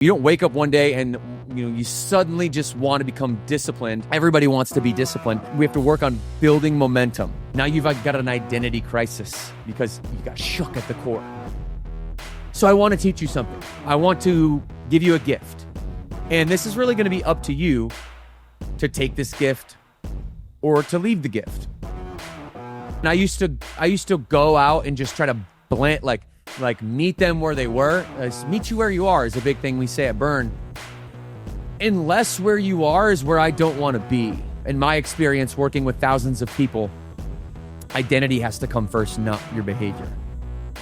You don't wake up one day and you suddenly just want to become disciplined. Everybody wants to be disciplined. We have to work on building momentum. Now you've got an identity crisis because you got shook at the core. So I want to teach you something. I want to give you a gift. And this is really going to be up to you to take this gift or to leave the gift. And I used to go out and just try to blend, like meet them where they were. Meet you where you are is a big thing we say at Burn. Unless where you are is where I don't want to be. In my experience working with thousands of people, identity has to come first, not your behavior.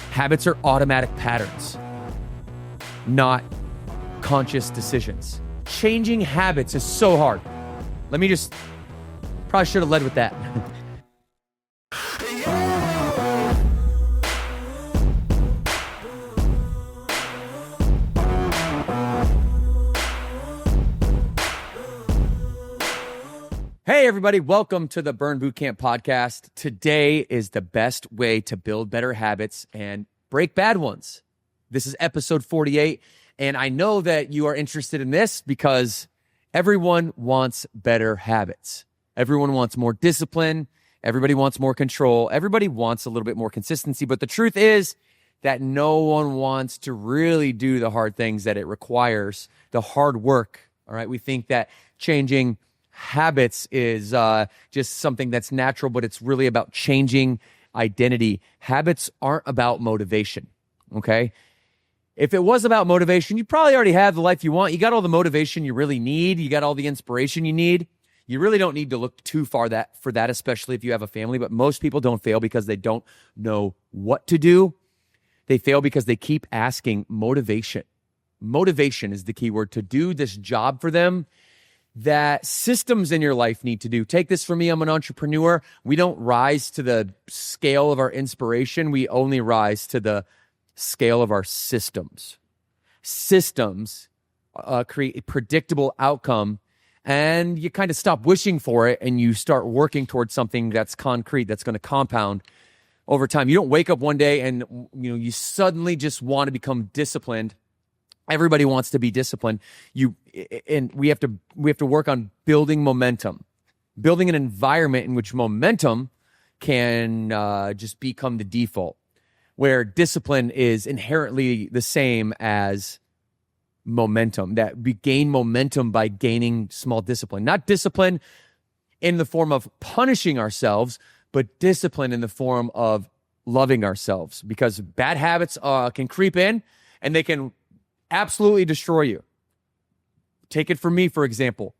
Habits are automatic patterns, not conscious decisions. Changing habits is so hard. Probably should have led with that. Hey everybody, welcome to the Burn Bootcamp podcast. Today is the best way to build better habits and break bad ones. This is episode 48, and I know that you are interested in this because everyone wants better habits. Everyone wants more discipline. Everybody wants more control. Everybody wants a little bit more consistency, but the truth is that no one wants to really do the hard things that it requires, the hard work, all right? We think that changing habits is just something that's natural, but it's really about changing identity. Habits aren't about motivation, okay? If it was about motivation, you probably already have the life you want. You got all the motivation you really need. You got all the inspiration you need. You really don't need to look too far for that, especially if you have a family. But most people don't fail because they don't know what to do. They fail because they keep asking motivation. Motivation is the key word to do this job for them that systems in your life need to do. Take this from me. I'm an entrepreneur. We don't rise to the scale of our inspiration. We only rise to the scale of our systems. Systems create a predictable outcome, and you kind of stop wishing for it and you start working towards something that's concrete, that's going to compound over time. You don't wake up one day and you suddenly just want to become disciplined. Everybody wants to be disciplined. We have to work on building momentum, building an environment in which momentum can just become the default, where discipline is inherently the same as momentum, that we gain momentum by gaining small discipline. Not discipline in the form of punishing ourselves, but discipline in the form of loving ourselves, because bad habits can creep in and they can absolutely destroy you. Take it from me, for example.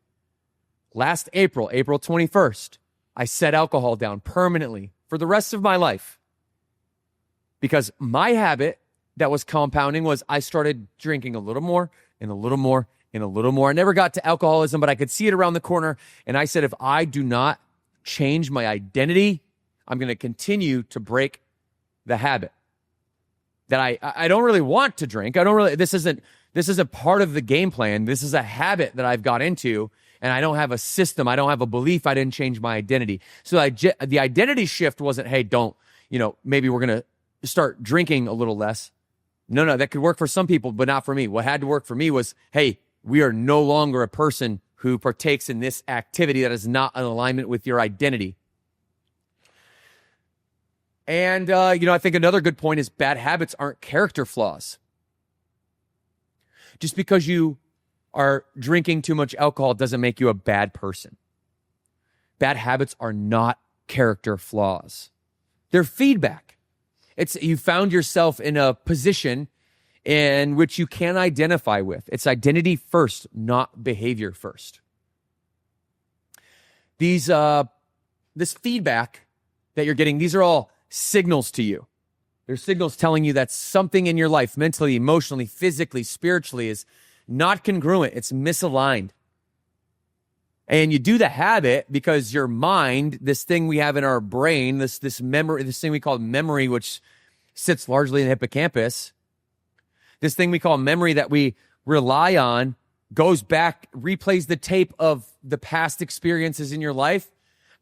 Last April 21st, I set alcohol down permanently for the rest of my life because my habit that was compounding was I started drinking a little more and a little more and a little more. I never got to alcoholism, but I could see it around the corner. And I said, if I do not change my identity, I'm going to continue to break the habit that I don't really want to drink. This isn't part of the game plan. This is a habit that I've got into, and I don't have a system. I don't have a belief. I didn't change my identity. So the identity shift wasn't, hey, maybe we're going to start drinking a little less. No, that could work for some people, but not for me. What had to work for me was, hey, we are no longer a person who partakes in this activity that is not in alignment with your identity. And, I think another good point is bad habits aren't character flaws. Just because you are drinking too much alcohol doesn't make you a bad person. Bad habits are not character flaws. They're feedback. You found yourself in a position in which you can identify with. It's identity first, not behavior first. This feedback that you're getting, these are all signals to you. They're signals telling you that something in your life, mentally, emotionally, physically, spiritually, is not congruent. It's misaligned. And you do the habit because your mind, this thing we have in our brain, this memory, this thing we call memory, which sits largely in the hippocampus, this thing we call memory that we rely on, goes back, replays the tape of the past experiences in your life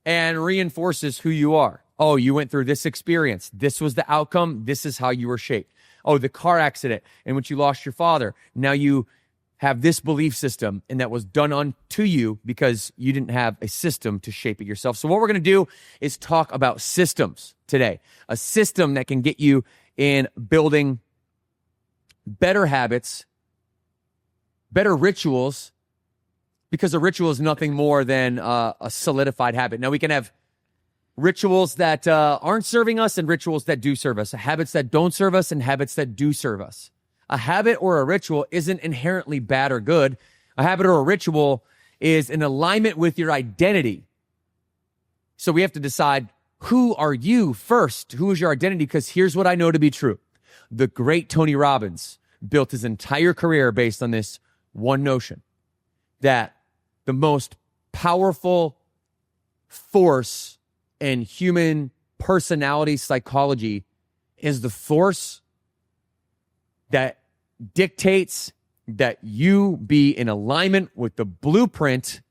and reinforces who you are. Oh, you went through this experience. This was the outcome. This is how you were shaped. Oh, the car accident in which you lost your father. Now you have this belief system, and that was done unto you because you didn't have a system to shape it yourself. So what we're going to do is talk about systems today, a system that can get you in building better habits, better rituals, because a ritual is nothing more than a solidified habit. Now, we can have rituals that aren't serving us and rituals that do serve us, habits that don't serve us and habits that do serve us. A habit or a ritual isn't inherently bad or good. A habit or a ritual is in alignment with your identity. So we have to decide, who are you first? Who is your identity? Because here's what I know to be true. The great Tony Robbins built his entire career based on this one notion, that the most powerful force in human personality psychology is the force that dictates that you be in alignment with the blueprint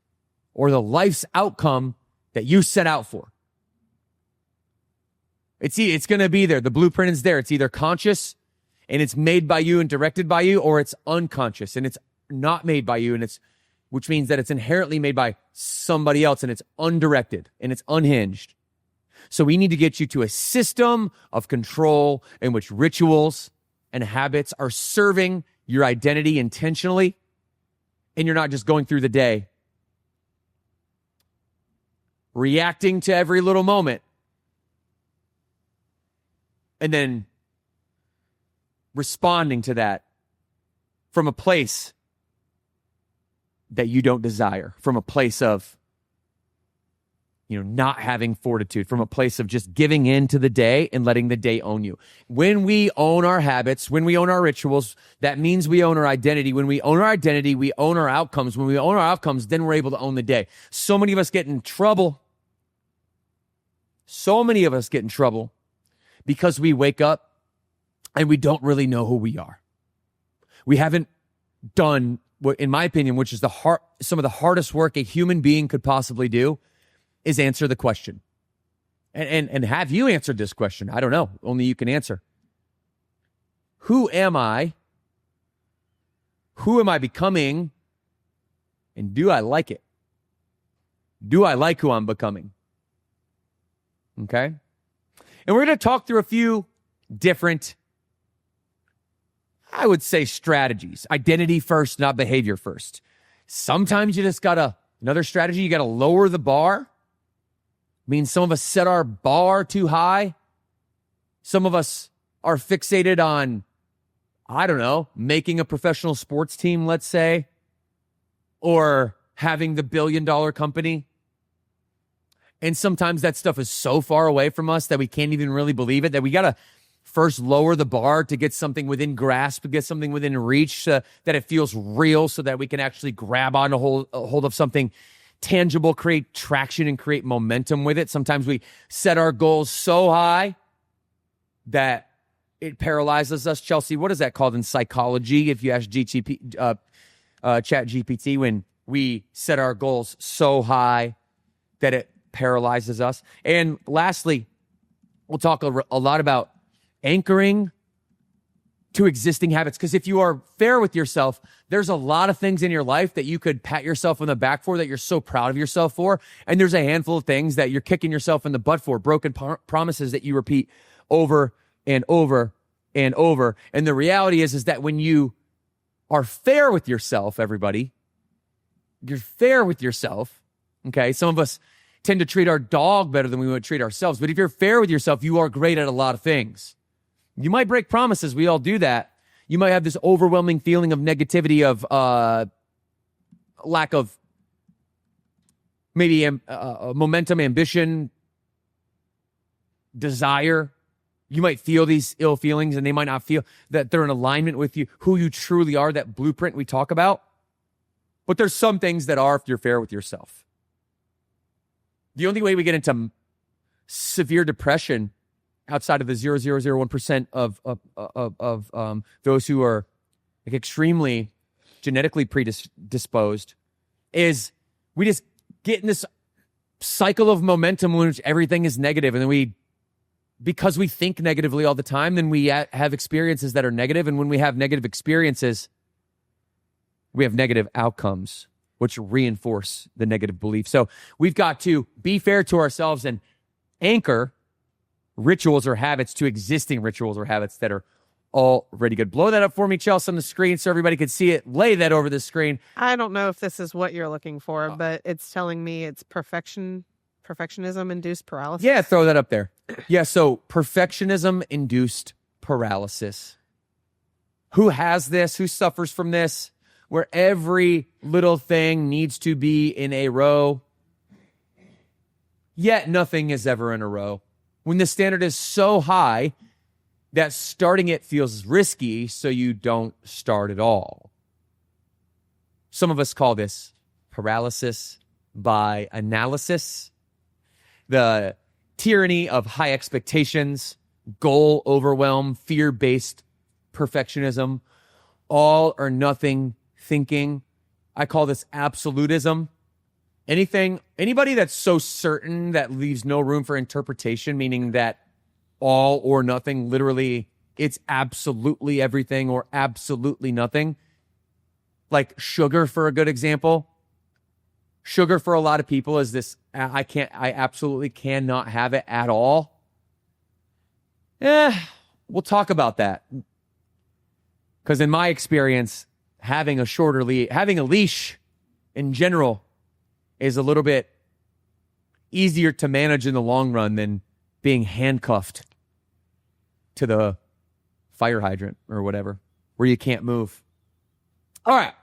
or the life's outcome that you set out for. It's going to be there. The blueprint is there. It's either conscious and it's made by you and directed by you, or it's unconscious and it's not made by you, which means that it's inherently made by somebody else and it's undirected and it's unhinged. So we need to get you to a system of control in which rituals and habits are serving your identity intentionally, and you're not just going through the day reacting to every little moment and then responding to that from a place that you don't desire, from a place of not having fortitude, from a place of just giving in to the day and letting the day own you. When we own our habits, when we own our rituals, that means we own our identity. When we own our identity, we own our outcomes. When we own our outcomes, then we're able to own the day. So many of us get in trouble. So many of us get in trouble because we wake up and we don't really know who we are. We haven't done what, in my opinion, which is some of the hardest work a human being could possibly do, is answer the question. And have you answered this question? I don't know. Only you can answer. Who am I? Who am I becoming? And do I like it? Do I like who I'm becoming? Okay? And we're going to talk through a few different, I would say, strategies. Identity first, not behavior first. Sometimes you just another strategy, you got to lower the bar. Means some of us set our bar too high. Some of us are fixated on, making a professional sports team, let's say, or having the billion-dollar company. And sometimes that stuff is so far away from us that we can't even really believe it, that we got to first lower the bar to get something within grasp, to get something within reach, that it feels real, so that we can actually grab on a hold of something tangible, create traction, and create momentum with it. Sometimes we set our goals so high that it paralyzes us. Chelsea, what is that called in psychology? If you ask Chat GPT, when we set our goals so high that it paralyzes us. And lastly, we'll talk a lot about anchoring to existing habits. Because if you are fair with yourself, there's a lot of things in your life that you could pat yourself on the back for, that you're so proud of yourself for. And there's a handful of things that you're kicking yourself in the butt for, broken promises that you repeat over and over and over. And the reality is that when you are fair with yourself, everybody, you're fair with yourself, okay? Some of us tend to treat our dog better than we would treat ourselves. But if you're fair with yourself, you are great at a lot of things. You might break promises. We all do that. You might have this overwhelming feeling of negativity, of lack of maybe momentum, ambition, desire. You might feel these ill feelings, and they might not feel that they're in alignment with you, who you truly are, that blueprint we talk about. But there's some things that are, if you're fair with yourself. The only way we get into severe depression outside of the 0.001% of those who are like extremely genetically predisposed is we just get in this cycle of momentum in which everything is negative, and then because we think negatively all the time, then we have experiences that are negative, and when we have negative experiences, we have negative outcomes, which reinforce the negative belief. So we've got to be fair to ourselves and anchor rituals or habits to existing rituals or habits that are already good. Blow that up for me, Chelsea, on the screen so everybody can see it. Lay that over the screen. I don't know if this is what you're looking for, but it's telling me it's perfectionism-induced paralysis. Yeah, throw that up there. Yeah, so perfectionism-induced paralysis. Who has this? Who suffers from this? Where every little thing needs to be in a row, yet nothing is ever in a row. When the standard is so high that starting it feels risky, so you don't start at all. Some of us call this paralysis by analysis, the tyranny of high expectations, goal overwhelm, fear-based perfectionism, all or nothing thinking. I call this absolutism. Anybody that's so certain that leaves no room for interpretation, meaning that all or nothing, literally, it's absolutely everything or absolutely nothing. Like sugar, for a good example. Sugar for a lot of people is this, I absolutely cannot have it at all. We'll talk about that. Because in my experience, having a leash in general is a little bit easier to manage in the long run than being handcuffed to the fire hydrant or whatever, where you can't move. All right,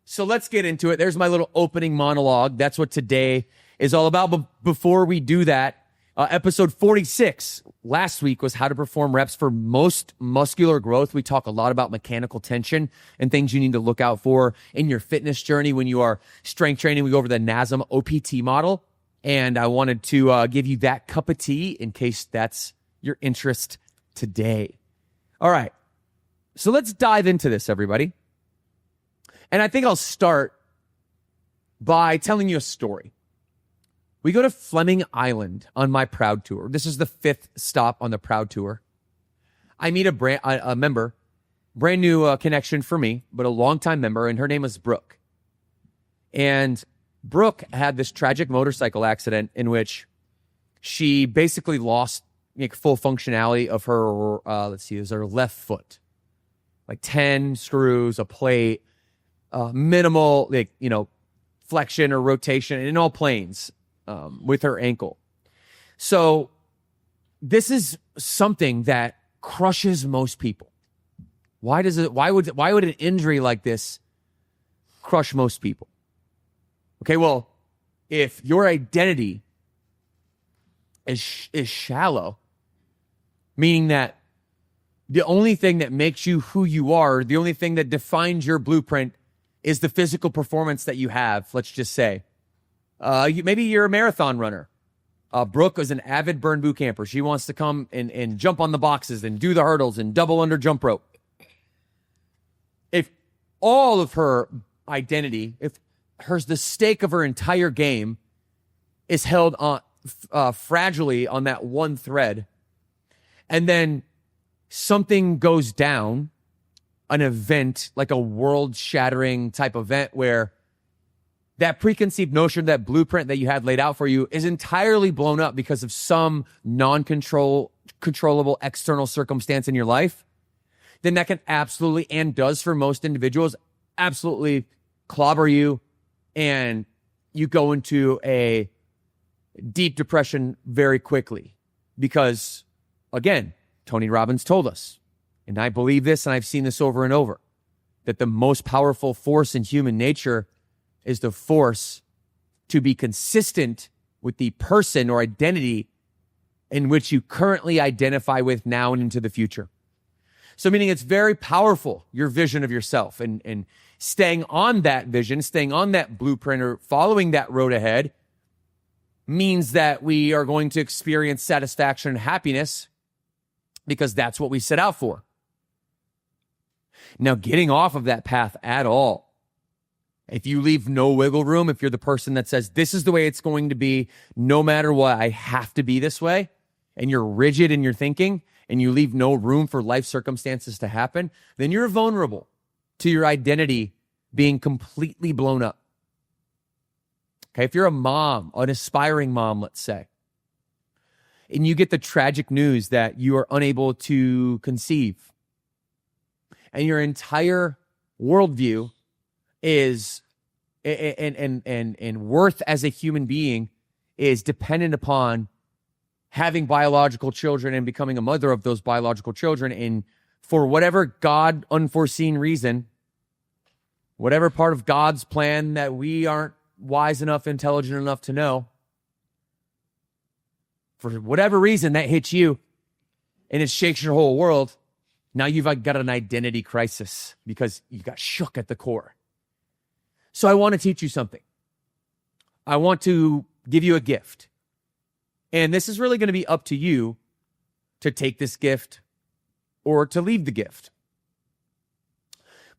so let's get into it. There's my little opening monologue. That's what today is all about. But before we do that, episode 46 last week was how to perform reps for most muscular growth. We talk a lot about mechanical tension and things you need to look out for in your fitness journey when you are strength training. We go over the NASM OPT model, and I wanted to give you that cup of tea in case that's your interest today. All right, so let's dive into this, everybody. And I think I'll start by telling you a story. We go to Fleming Island on my Proud Tour. This is the 5th stop on the Proud Tour. I meet a member, brand new connection for me, but a longtime member, and her name is Brooke. And Brooke had this tragic motorcycle accident in which she basically lost full functionality of her, is her left foot. Like 10 screws, a plate, minimal, flexion or rotation in all planes. With her ankle. So this is something that crushes most people. Why would an injury like this crush most people? Okay, well, if your identity is shallow, meaning that the only thing that makes you who you are, the only thing that defines your blueprint is the physical performance that you have, let's just say. Maybe you're a marathon runner. Brooke is an avid burn boot camper. She wants to come and jump on the boxes and do the hurdles and double under jump rope. If all of her identity, the stake of her entire game is held on fragilely on that one thread, and then something goes down, an event like a world-shattering type event where that preconceived notion, that blueprint that you had laid out for you is entirely blown up because of some controllable external circumstance in your life, then that can absolutely, and does for most individuals, absolutely clobber you, and you go into a deep depression very quickly. Because, again, Tony Robbins told us, and I believe this, and I've seen this over and over, that the most powerful force in human nature is the force to be consistent with the person or identity in which you currently identify with now and into the future. So meaning it's very powerful, your vision of yourself, and staying on that vision, staying on that blueprint or following that road ahead means that we are going to experience satisfaction and happiness because that's what we set out for. Now, getting off of that path at all, if you leave no wiggle room, if you're the person that says, this is the way it's going to be, no matter what, I have to be this way, and you're rigid in your thinking, and you leave no room for life circumstances to happen, then you're vulnerable to your identity being completely blown up. Okay, if you're a mom, an aspiring mom, let's say, and you get the tragic news that you are unable to conceive, and your entire worldview is and worth as a human being is dependent upon having biological children and becoming a mother of those biological children, and for whatever God unforeseen reason, whatever part of God's plan that we aren't wise enough, intelligent enough to know, for whatever reason that hits you and it shakes your whole world, now you've got an identity crisis because you got shook at the core. So I want to teach you something. I want to give you a gift. And this is really going to be up to you to take this gift or to leave the gift.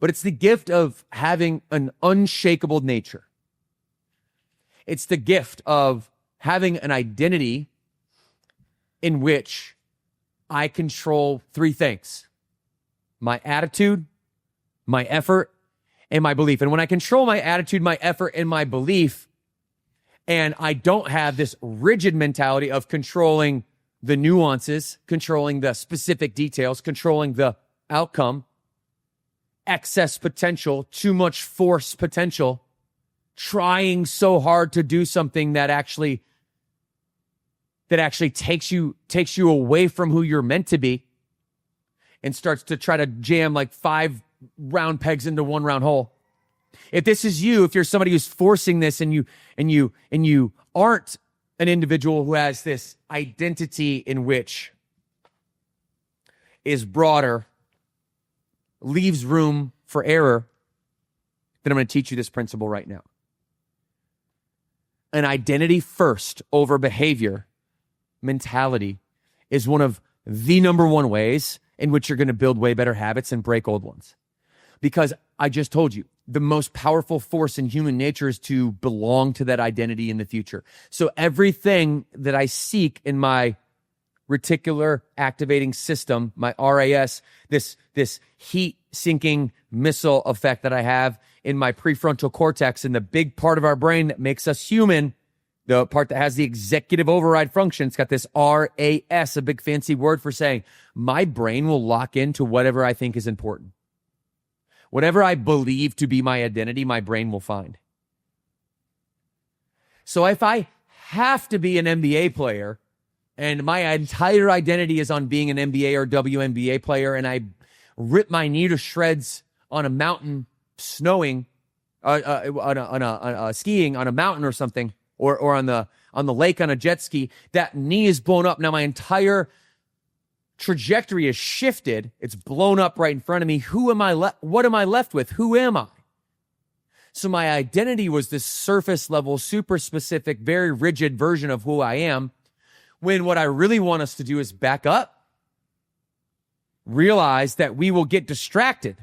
But it's the gift of having an unshakable nature. It's the gift of having an identity in which I control three things: my attitude, my effort, and my belief. And when I control my attitude, my effort, and my belief, and I don't have this rigid mentality of controlling the nuances, controlling the specific details, controlling the outcome, excess potential, too much force potential, trying so hard to do something that actually takes you away from who you're meant to be and starts to try to jam like 5 round pegs into one round hole. If this is you, if you're somebody who's forcing this and you aren't an individual who has this identity in which is broader, leaves room for error, then I'm going to teach you this principle right now. An identity first over behavior mentality is one of the number one ways in which you're going to build way better habits and break old ones. Because I just told you, the most powerful force in human nature is to belong to that identity in the future. So everything that I seek in my reticular activating system, my RAS, this heat sinking missile effect that I have in my prefrontal cortex, and the big part of our brain that makes us human, the part that has the executive override function, it's got this RAS, a big fancy word for saying my brain will lock into whatever I think is important. Whatever I believe to be my identity, my brain will find. So if I have to be an NBA player and my entire identity is on being an NBA or WNBA player, and I rip my knee to shreds on a mountain snowing, skiing on a mountain or something, or on the lake on a jet ski, that knee is blown up. Now my entire trajectory is shifted. It's blown up right in front of me. What am I left with? Who am I? So my identity was this surface level, super specific, very rigid version of who I am, when what I really want us to do is back up, realize that we will get distracted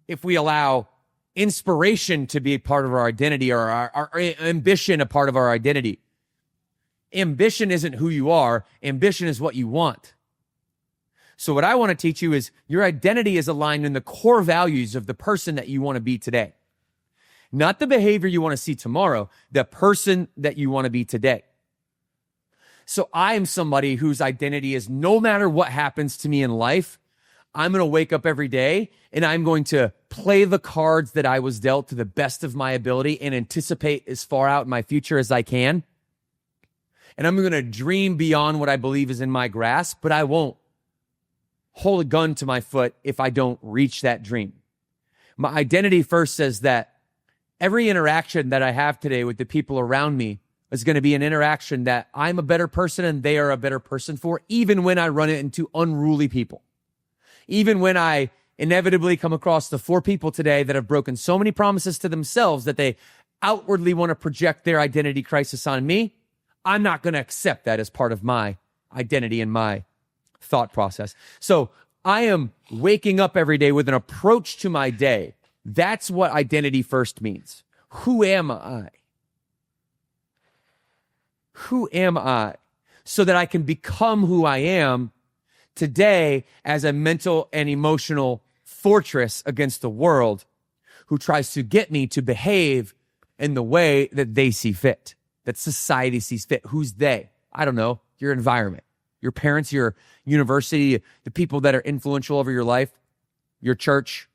if we allow inspiration to be a part of our identity, or our ambition a part of our identity. Ambition isn't who you are. Ambition is what you want. So what I want to teach you is your identity is aligned in the core values of the person that you want to be today. Not the behavior you want to see tomorrow, the person that you want to be today. So I am somebody whose identity is, no matter what happens to me in life, I'm going to wake up every day and I'm going to play the cards that I was dealt to the best of my ability and anticipate as far out in my future as I can. And I'm going to dream beyond what I believe is in my grasp, but I won't hold a gun to my foot if I don't reach that dream. My identity first says that every interaction that I have today with the people around me is going to be an interaction that I'm a better person and they are a better person for, even when I run into unruly people. Even when I inevitably come across the 4 people today that have broken so many promises to themselves that they outwardly want to project their identity crisis on me, I'm not going to accept that as part of my identity and my thought process. So I am waking up every day with an approach to my day. That's what identity first means. Who am I? Who am I? So that I can become who I am today as a mental and emotional fortress against the world, who tries to get me to behave in the way that they see fit, that society sees fit. Who's they? I don't know. Your environment, your parents, your university, the people that are influential over your life, your church,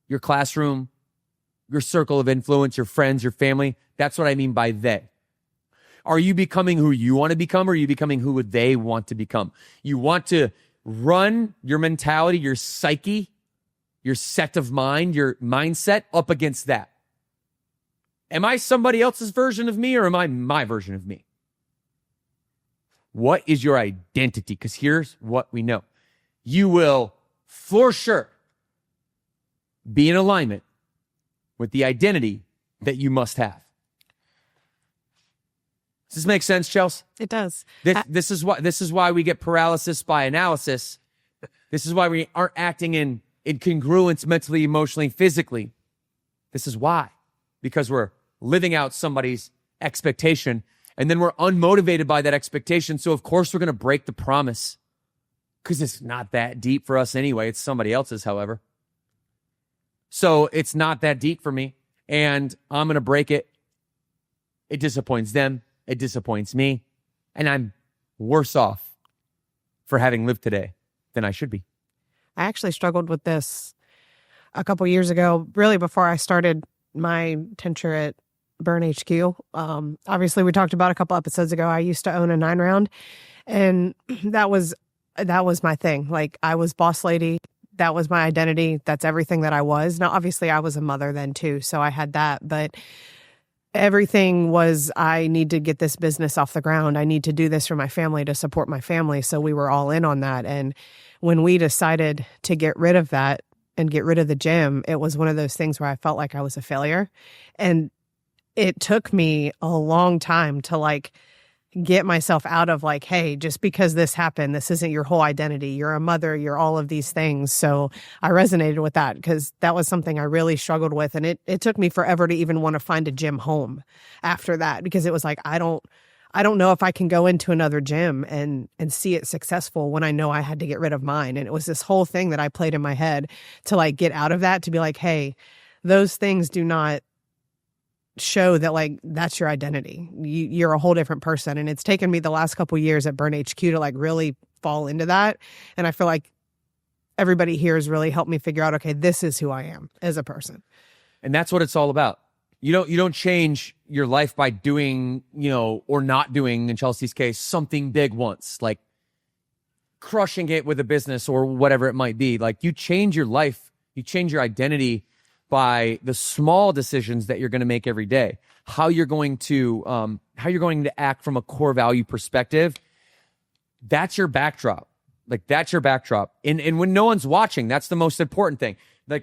your classroom, your circle of influence, your friends, your family. That's what I mean by they. Are you becoming who you want to become, or are you becoming who they want to become? You want to run your mentality, your psyche, your set of mind, your mindset up against that. Am I somebody else's version of me, or am I my version of me? What is your identity? Because here's what we know. You will, for sure, be in alignment with the identity that you must have. Does this make sense, Chelsea? It does. This is why we get paralysis by analysis. This is why we aren't acting in congruence mentally, emotionally, physically. This is why. Because we're living out somebody's expectation, and then we're unmotivated by that expectation. So of course we're going to break the promise, because it's not that deep for us anyway. It's somebody else's, however. So it's not that deep for me, and I'm going to break it. It disappoints them. It disappoints me, and I'm worse off for having lived today than I should be. I actually struggled with this a couple years ago, really before I started my tenure at Burn HQ. Obviously, we talked about a couple episodes ago, I used to own a 9-round, and that was my thing. Like, I was boss lady. That was my identity. That's everything that I was. Now, obviously, I was a mother then too, so I had that, but everything was, I need to get this business off the ground. I need to do this for my family, to support my family. So we were all in on that. And when we decided to get rid of that and get rid of the gym, it was one of those things where I felt like I was a failure. And it took me a long time to get myself out of hey, just because this happened, this isn't your whole identity. You're a mother, you're all of these things. So I resonated with that, because that was something I really struggled with. And it took me forever to even want to find a gym home after that, because it was I don't know if I can go into another gym and see it successful when I know I had to get rid of mine. And it was this whole thing that I played in my head to get out of that, to be hey, those things do not show that that's your identity. You're a whole different person. And it's taken me the last couple of years at Burn HQ to really fall into that. And I feel like everybody here has really helped me figure out, okay, this is who I am as a person. And that's what it's all about. You don't change your life by doing, or not doing, in Chelsea's case, something big once, like crushing it with a business or whatever it might be. You change your life, you change your identity by the small decisions that you're going to make every day, how you're going to act from a core value perspective. That's your backdrop. That's your backdrop. And when no one's watching, that's the most important thing.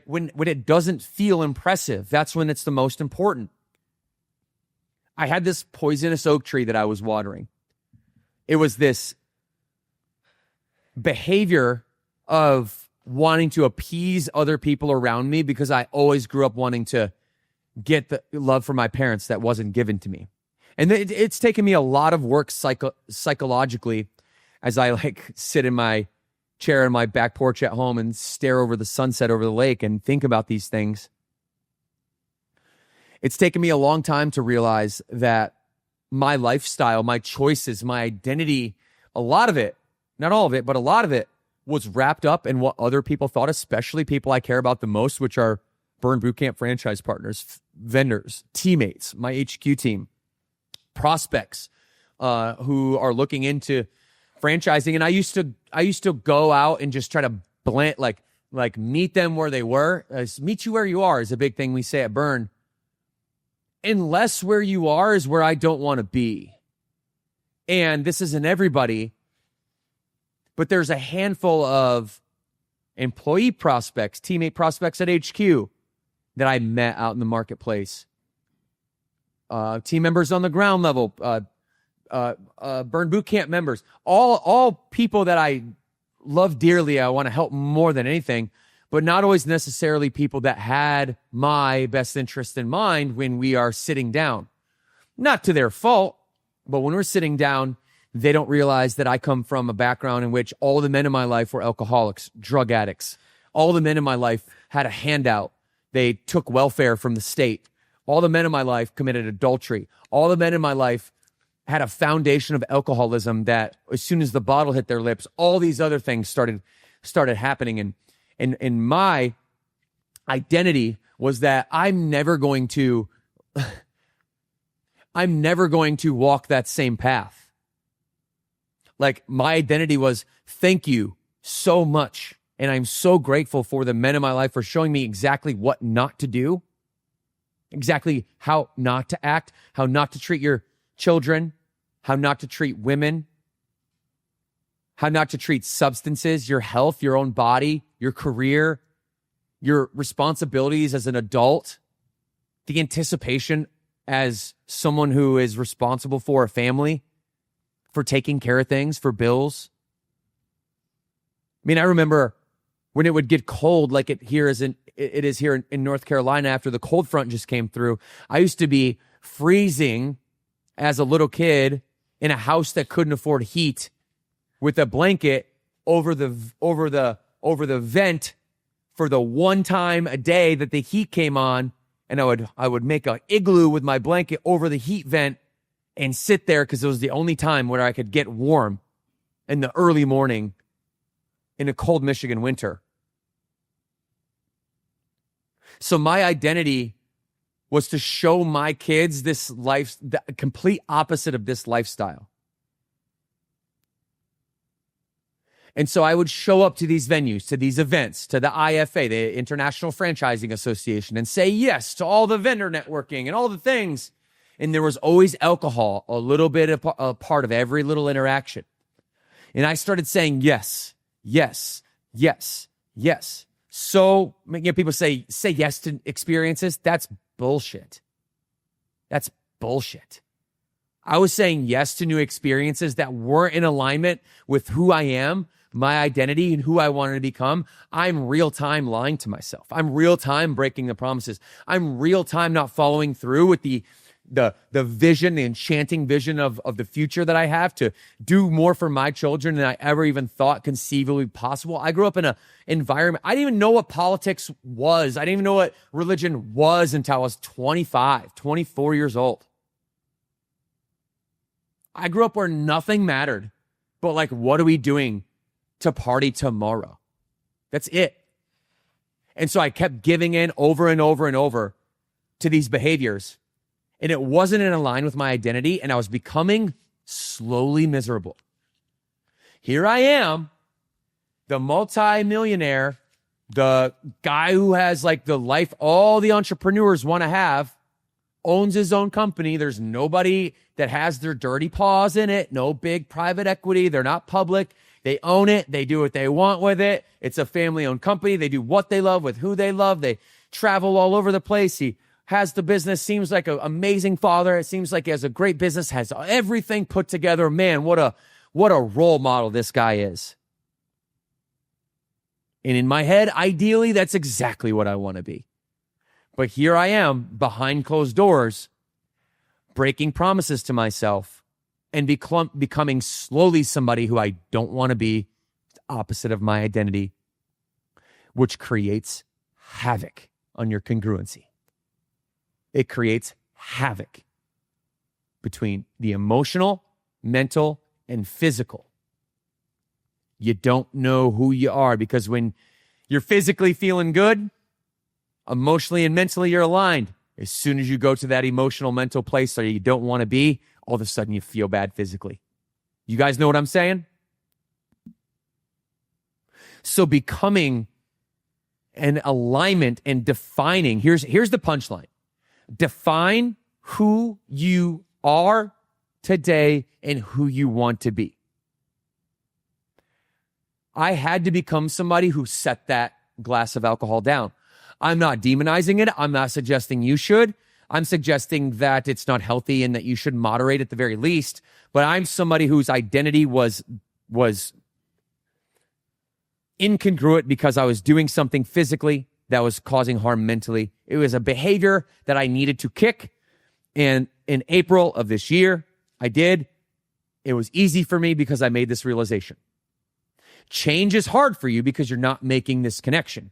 When it doesn't feel impressive, that's when it's the most important. I had this poisonous oak tree that I was watering. It was this behavior of wanting to appease other people around me, because I always grew up wanting to get the love from my parents that wasn't given to me. And it's taken me a lot of work psychologically, as I sit in my chair in my back porch at home and stare over the sunset over the lake and think about these things. It's taken me a long time to realize that my lifestyle, my choices, my identity, a lot of it, not all of it, but a lot of it, was wrapped up in what other people thought, especially people I care about the most, which are Burn Bootcamp franchise partners, vendors, teammates, my HQ team, prospects who are looking into franchising. And I used to go out and just try to blend, meet them where they were. Meet you where you are is a big thing we say at Burn. Unless where you are is where I don't want to be. And this isn't everybody, but there's a handful of employee prospects, teammate prospects at HQ that I met out in the marketplace. Team members on the ground level, Burn Bootcamp members, all people that I love dearly, I want to help more than anything, but not always necessarily people that had my best interest in mind when we are sitting down. Not to their fault, but when we're sitting down, they don't realize that I come from a background in which all the men in my life were alcoholics, drug addicts. All the men in my life had a handout. they took welfare from the state. All the men in my life committed adultery. All the men in my life had a foundation of alcoholism that as soon as the bottle hit their lips, all these other things started happening. And my identity was that I'm never going to walk that same path. Like, my identity was, thank you so much. And I'm so grateful for the men in my life for showing me exactly what not to do, exactly how not to act, how not to treat your children, how not to treat women, how not to treat substances, your health, your own body, your career, your responsibilities as an adult, the anticipation as someone who is responsible for a family, for taking care of things, for bills. I mean, I remember when it would get cold, like it is here in North Carolina after the cold front just came through. I used to be freezing as a little kid in a house that couldn't afford heat with a blanket over the vent for the one time a day that the heat came on, and I would make an igloo with my blanket over the heat vent and sit there because it was the only time where I could get warm in the early morning in a cold Michigan winter. So my identity was to show my kids this life, the complete opposite of this lifestyle. And so I would show up to these venues, to these events, to the IFA, the International Franchising Association, and say yes to all the vendor networking and all the things. And there was always alcohol, a little bit of a part of every little interaction. And I started saying yes, yes, yes, yes. So, people say yes to experiences. That's bullshit. That's bullshit. I was saying yes to new experiences that weren't in alignment with who I am, my identity, and who I wanted to become. I'm real time lying to myself. I'm real time breaking the promises. I'm real time not following through with the vision, the enchanting vision of the future that I have to do more for my children than I ever even thought conceivably possible. I grew up in an environment. I didn't even know what politics was. I didn't even know what religion was until I was 25, 24 years old. I grew up where nothing mattered, but like, what are we doing to party tomorrow? That's it. And so I kept giving in over and over and over to these behaviors. And it wasn't in line with my identity, and I was becoming slowly miserable. Here I am, the multi-millionaire, the guy who has like the life all the entrepreneurs want to have, owns his own company. There's nobody that has their dirty paws in it, no big private equity. They're not public. They own it. They do what they want with it. It's a family-owned company. They do what they love with who they love. They travel all over the place. He has the business, seems like an amazing father. It seems like he has a great business, has everything put together. Man, what a role model this guy is. And in my head, ideally, that's exactly what I want to be. But here I am behind closed doors, breaking promises to myself and becoming slowly somebody who I don't want to be, opposite of my identity, which creates havoc on your congruency. It creates havoc between the emotional, mental, and physical. You don't know who you are because when you're physically feeling good, emotionally and mentally you're aligned. As soon as you go to that emotional, mental place that you don't want to be, all of a sudden you feel bad physically. You guys know what I'm saying? So becoming an alignment and defining, here's the punchline. Define who you are today and who you want to be. I had to become somebody who set that glass of alcohol down. I'm not demonizing it. I'm not suggesting you should. I'm suggesting that it's not healthy and that you should moderate at the very least. But I'm somebody whose identity was incongruent because I was doing something physically that was causing harm mentally. It was a behavior that I needed to kick. And in April of this year, I did. It was easy for me because I made this realization. Change is hard for you because you're not making this connection.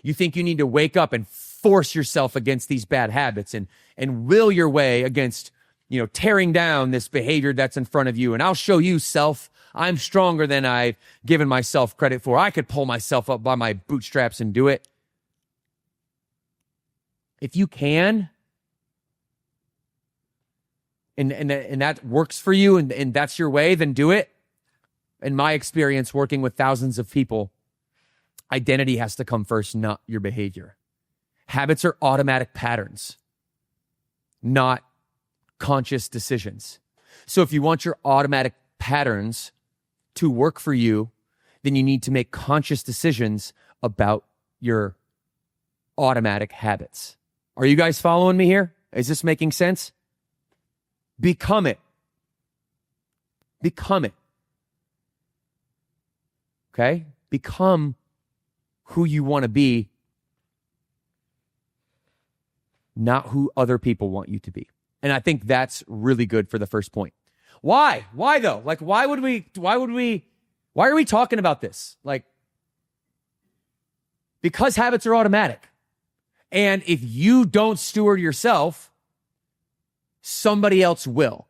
You think you need to wake up and force yourself against these bad habits and will your way against, tearing down this behavior that's in front of you. And I'll show you, self, I'm stronger than I've given myself credit for. I could pull myself up by my bootstraps and do it. If you can, and that works for you and that's your way, then do it. In my experience, working with thousands of people, identity has to come first, not your behavior. Habits are automatic patterns, not conscious decisions. So if you want your automatic patterns to work for you, then you need to make conscious decisions about your automatic habits. Are you guys following me here? Is this making sense? Become it. Become it. Okay? Become who you want to be, not who other people want you to be. And I think that's really good for the first point. Why? Why though? Like, why are we talking about this? Like, because habits are automatic. And if you don't steward yourself, somebody else will.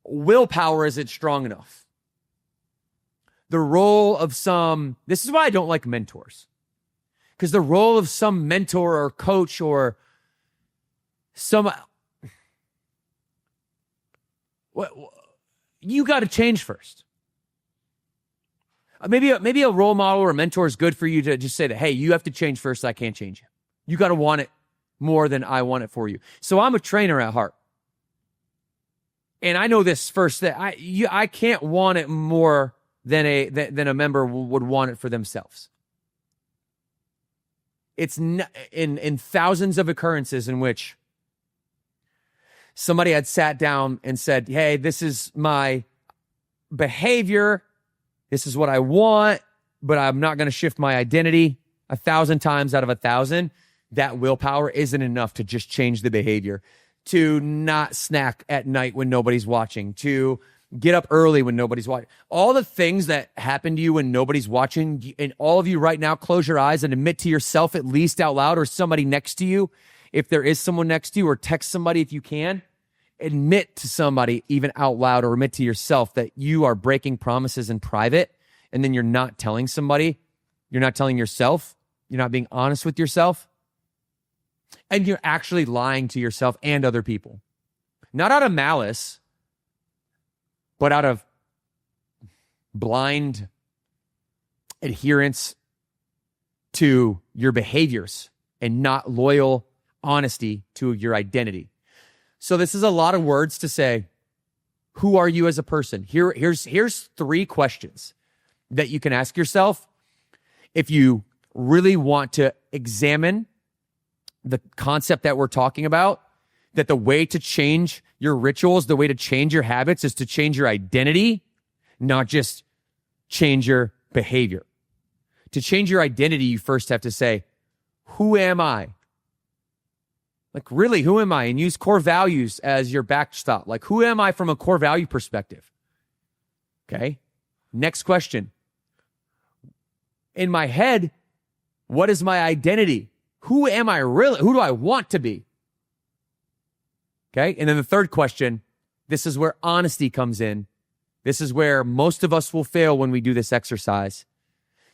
Willpower isn't strong enough. The role of this is why I don't like mentors. Because the role of some mentor or coach or you got to change first. Maybe a role model or a mentor is good for you to just say that, hey, you have to change first. I can't change you. You got to want it more than I want it for you. So I'm a trainer at heart. And I know this first, that I can't want it more than a member would want it for themselves. It's in thousands of occurrences in which somebody had sat down and said, hey, this is my behavior. This is what I want, but I'm not going to shift my identity 1,000 times out of 1,000. That willpower isn't enough to just change the behavior, to not snack at night when nobody's watching, to get up early when nobody's watching. All the things that happen to you when nobody's watching, and all of you right now, close your eyes and admit to yourself, at least out loud, or somebody next to you, if there is someone next to you, or text somebody if you can. Admit to somebody, even out loud, or admit to yourself that you are breaking promises in private, and then you're not telling somebody, you're not telling yourself, you're not being honest with yourself, and you're actually lying to yourself and other people. Not out of malice, but out of blind adherence to your behaviors and not loyal honesty to your identity. So this is a lot of words to say, who are you as a person? Here's 3 questions that you can ask yourself if you really want to examine the concept that we're talking about, that the way to change your rituals, the way to change your habits is to change your identity, not just change your behavior. To change your identity, you first have to say, who am I? Like, really, who am I? And use core values as your backstop. Like, who am I from a core value perspective? Okay. Next question. In my head, what is my identity? Who am I really? Who do I want to be? Okay. And then the third question, this is where honesty comes in. This is where most of us will fail when we do this exercise.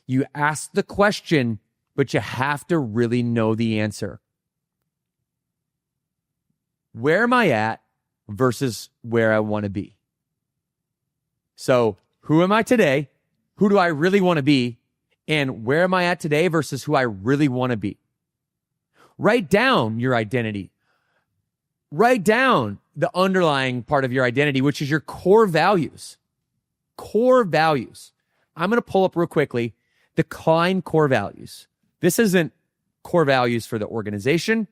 You ask the question, but you have to really know the answer. Where am I at versus where I want to be? So, who am I today? Who do I really want to be? And where am I at today versus who I really want to be? Write down your identity. Write down the underlying part of your identity, which is your core values. Core values. I'm going to pull up real quickly the Kline core values. This isn't core values for the organization.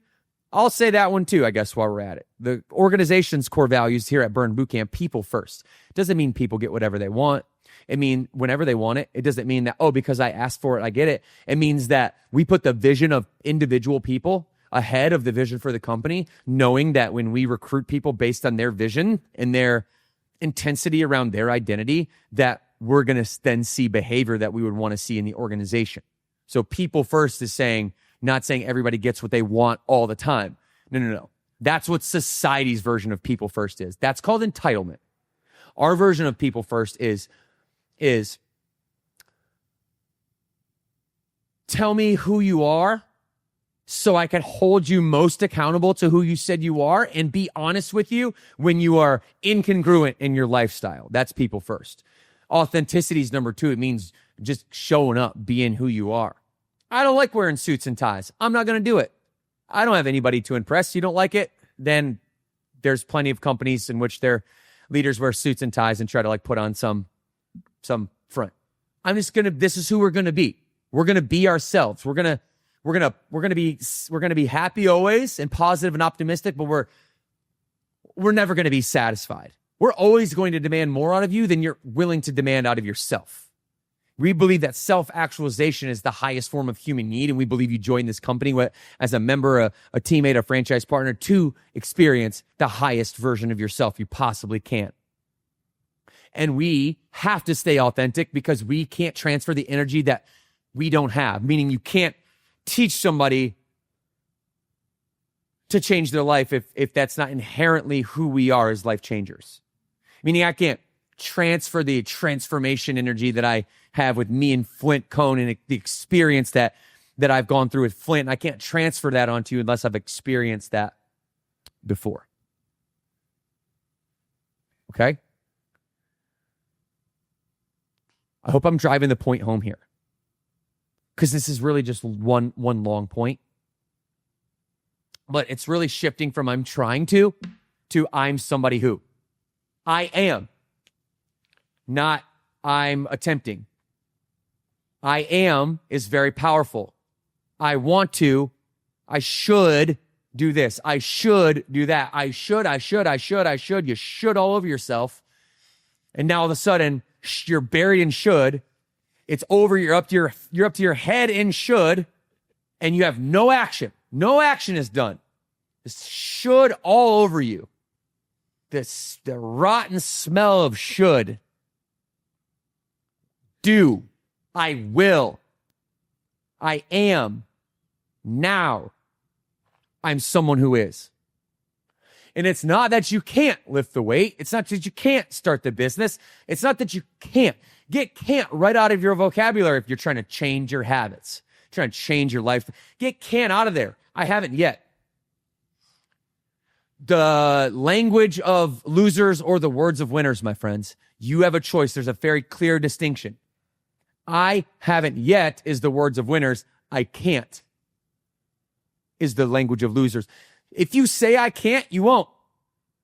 I'll say that one too, I guess, while we're at it. The organization's core values here at Burn Bootcamp, people first. Doesn't mean people get whatever they want. It means whenever they want it. It doesn't mean that, because I asked for it, I get it. It means that we put the vision of individual people ahead of the vision for the company, knowing that when we recruit people based on their vision and their intensity around their identity, that we're going to then see behavior that we would want to see in the organization. So people first is not saying everybody gets what they want all the time. No. That's what society's version of people first is. That's called entitlement. Our version of people first is tell me who you are so I can hold you most accountable to who you said you are and be honest with you when you are incongruent in your lifestyle. That's people first. Authenticity is number 2. It means just showing up, being who you are. I don't like wearing suits and ties. I'm not going to do it. I don't have anybody to impress. You don't like it? Then there's plenty of companies in which their leaders wear suits and ties and try to like put on some front. This is who we're going to be. We're going to be ourselves. We're going to be happy always and positive and optimistic, but we're never going to be satisfied. We're always going to demand more out of you than you're willing to demand out of yourself. We believe that self-actualization is the highest form of human need, and we believe you join this company as a member, a teammate, a franchise partner to experience the highest version of yourself you possibly can. And we have to stay authentic because we can't transfer the energy that we don't have, meaning you can't teach somebody to change their life if that's not inherently who we are as life changers. Meaning I can't transfer the transformation energy that I have with me and Flint Cone and the experience that I've gone through with Flint. I can't transfer that onto you unless I've experienced that before. Okay? I hope I'm driving the point home here, because this is really just one long point. But it's really shifting from I'm trying to I'm somebody who. I am, not I'm attempting. I am is very powerful. I want to, I should do this. I should do that. I should. You should all over yourself. And now all of a sudden, you're buried in should. It's over. You're up to your head in should, and you have no action. No action is done. This should all over you. The rotten smell of should. Do. I will. I am. Now. I'm someone who is. And it's not that you can't lift the weight. It's not that you can't start the business. It's not that you can't. Get can't right out of your vocabulary if you're trying to change your habits, trying to change your life. Get can't out of there. I haven't yet. The language of losers or the words of winners, my friends. You have a choice. There's a very clear distinction. I haven't yet is the words of winners. I can't is the language of losers. If you say I can't, you won't.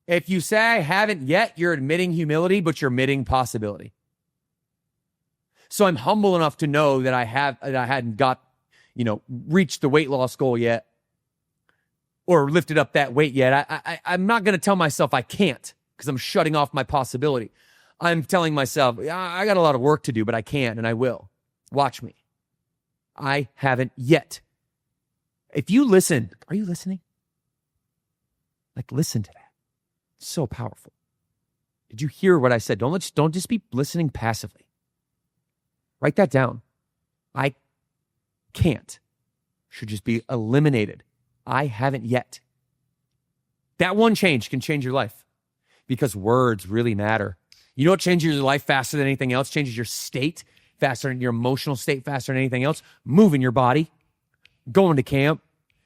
If you say I haven't yet, you're admitting humility, but you're admitting possibility. So I'm humble enough to know that I hadn't reached the weight loss goal yet or lifted up that weight yet. I'm not going to tell myself I can't because I'm shutting off my possibility. I'm telling myself, I got a lot of work to do, but I can and I will. Watch me. I haven't yet. If you listen, are you listening? Like, listen to that. It's so powerful. Did you hear what I said? Don't just be listening passively. Write that down. I can't. Should just be eliminated. I haven't yet. That one change can change your life because words really matter. You know what changes your life faster than anything else? Changes your state faster than your emotional state faster than anything else. Moving your body, going to camp,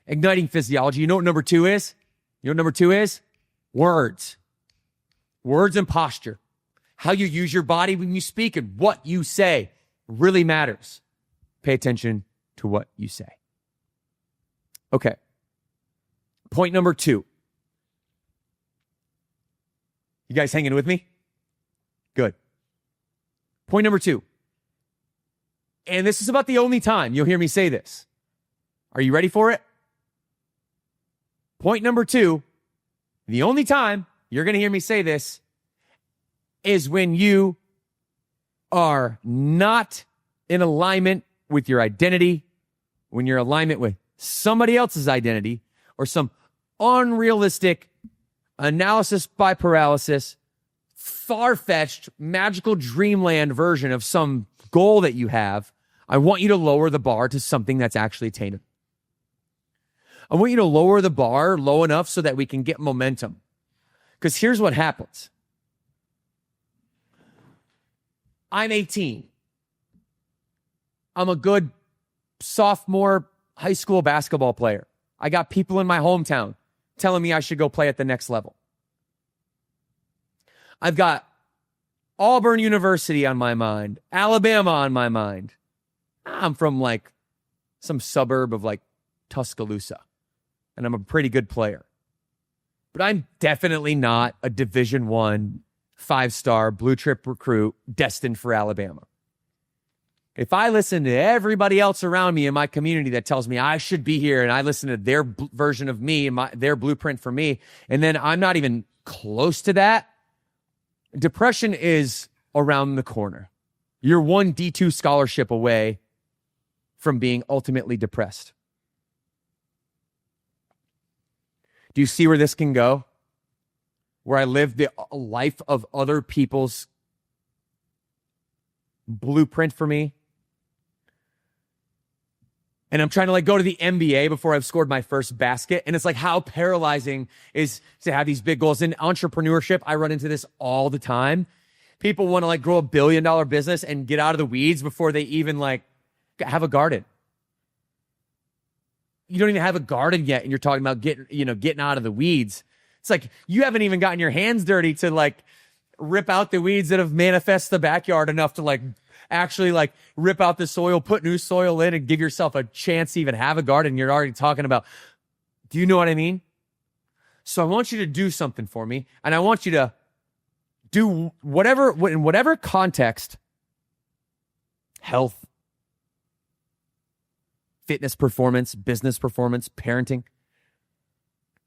igniting physiology. You know what number 2 is? You know what number 2 is? Words. Words and posture. How you use your body when you speak and what you say really matters. Pay attention to what you say. Okay. Point number 2. You guys hanging with me? Good. Point number 2. And this is about the only time you'll hear me say this. Are you ready for it? Point number 2, the only time you're going to hear me say this is when you are not in alignment with your identity, when you're in alignment with somebody else's identity or some unrealistic analysis by paralysis, far-fetched, magical dreamland version of some goal that you have I want you to lower the bar to something that's actually attainable. I want you to lower the bar low enough so that we can get momentum. Because here's what happens. I'm 18. I'm a good sophomore high school basketball player. I got people in my hometown telling me I should go play at the next level. I've got Auburn University on my mind, Alabama on my mind. I'm from like some suburb of like Tuscaloosa, and I'm a pretty good player. But I'm definitely not a Division I, 5-star, blue chip recruit destined for Alabama. If I listen to everybody else around me in my community that tells me I should be here, and I listen to their version of me and their blueprint for me, and then I'm not even close to that, depression is around the corner. You're one D2 scholarship away from being ultimately depressed. Do you see where this can go? Where I live the life of other people's blueprint for me. And I'm trying to like go to the NBA before I've scored my first basket. And it's like how paralyzing is to have these big goals. In entrepreneurship, I run into this all the time. People want to like grow $1 billion business and get out of the weeds before they even like have a garden. You don't even have a garden yet, and you're talking about getting out of the weeds. It's like you haven't even gotten your hands dirty to like rip out the weeds that have manifested the backyard enough to like actually like rip out the soil, put new soil in, and give yourself a chance to even have a garden. You're already talking about, do you know what I mean? So I want you to do something for me, and I want you to do whatever, in whatever context, health, fitness performance, business performance, parenting.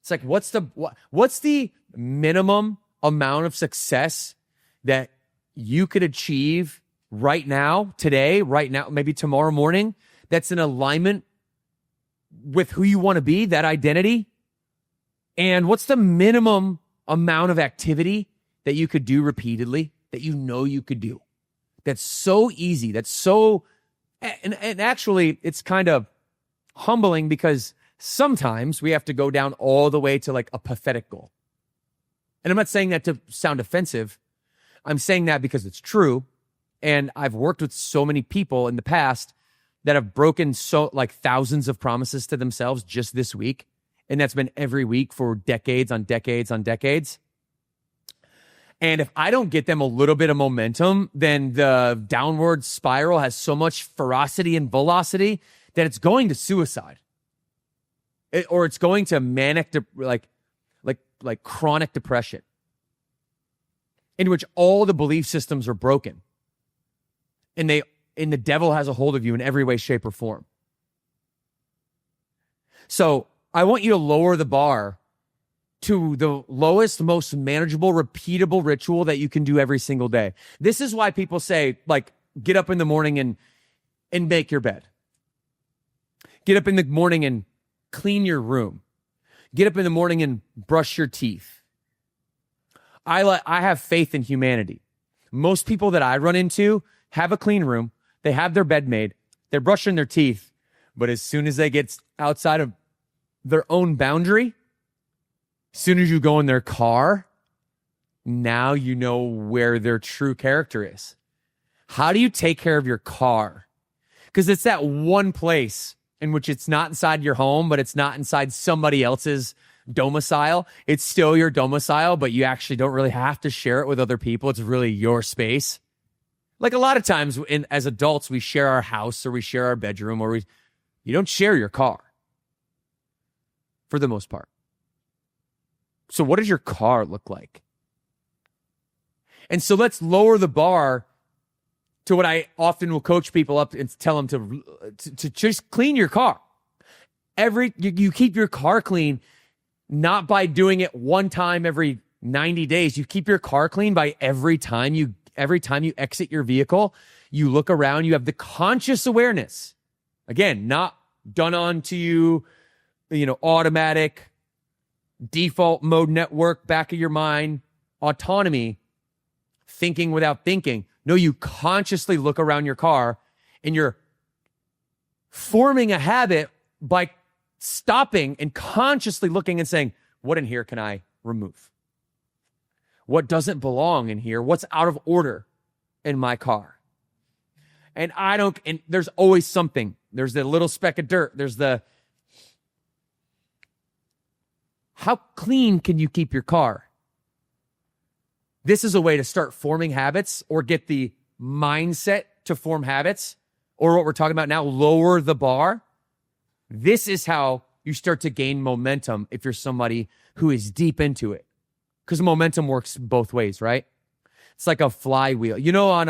It's like, what's the minimum amount of success that you could achieve right now, today, right now, maybe tomorrow morning, that's in alignment with who you want to be, that identity? And what's the minimum amount of activity that you could do repeatedly, that you know you could do? That's so easy. That's so, and actually, it's kind of humbling because sometimes we have to go down all the way to like a pathetic goal. And I'm not saying that to sound offensive. I'm saying that because it's true. And I've worked with so many people in the past that have broken so like thousands of promises to themselves just this week. And that's been every week for decades on decades on decades. And if I don't get them a little bit of momentum, then the downward spiral has so much ferocity and velocity that it's going to suicide. Or it's going to manic, like chronic depression, in which all the belief systems are broken. And the devil has a hold of you in every way, shape, or form. So I want you to lower the bar to the lowest, most manageable, repeatable ritual that you can do every single day. This is why people say, like, get up in the morning and make your bed. Get up in the morning and clean your room. Get up in the morning and brush your teeth. I have faith in humanity. Most people that I run into have a clean room. They have their bed made. They're brushing their teeth. But as soon as they get outside of their own boundary, as soon as you go in their car, now you know where their true character is. How do you take care of your car? Because it's that one place in which it's not inside your home, but it's not inside somebody else's domicile. It's still your domicile, but you actually don't really have to share it with other people. It's really your space. Like a lot of times as adults, we share our house or we share our bedroom, or you don't share your car for the most part. So what does your car look like? And so let's lower the bar to what I often will coach people up and tell them to just clean your car. You keep your car clean, not by doing it one time every 90 days. You keep your car clean by every time you exit your vehicle, you look around, you have the conscious awareness. Again, not done on to you, automatic, default mode network, back of your mind, autonomy, thinking without thinking. No, you consciously look around your car and you're forming a habit by stopping and consciously looking and saying, what in here can I remove? What doesn't belong in here? What's out of order in my car? And there's always something. There's the little speck of dirt. How clean can you keep your car? This is a way to start forming habits or get the mindset to form habits, or what we're talking about now, lower the bar. This is how you start to gain momentum if you're somebody who is deep into it. Because momentum works both ways, right? It's like a flywheel. You know, on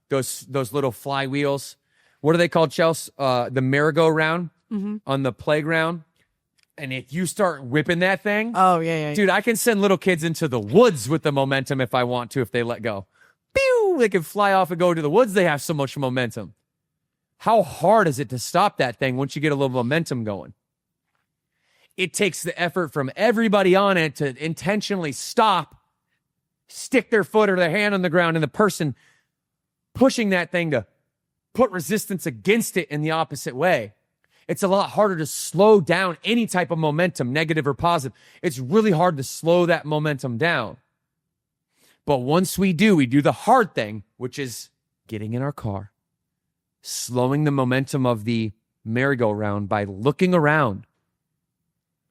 those little flywheels, what are they called, Chelsea? The merry-go-round on the playground. And if you start whipping that thing, oh yeah, dude, I can send little kids into the woods with the momentum if I want to, if they let go. Pew! They can fly off and go to the woods. They have so much momentum. How hard is it to stop that thing once you get a little momentum going? It takes the effort from everybody on it to intentionally stop, stick their foot or their hand on the ground, and the person pushing that thing to put resistance against it in the opposite way. It's a lot harder to slow down any type of momentum, negative or positive. It's really hard to slow that momentum down. But once we do the hard thing, which is getting in our car, slowing the momentum of the merry-go-round by looking around,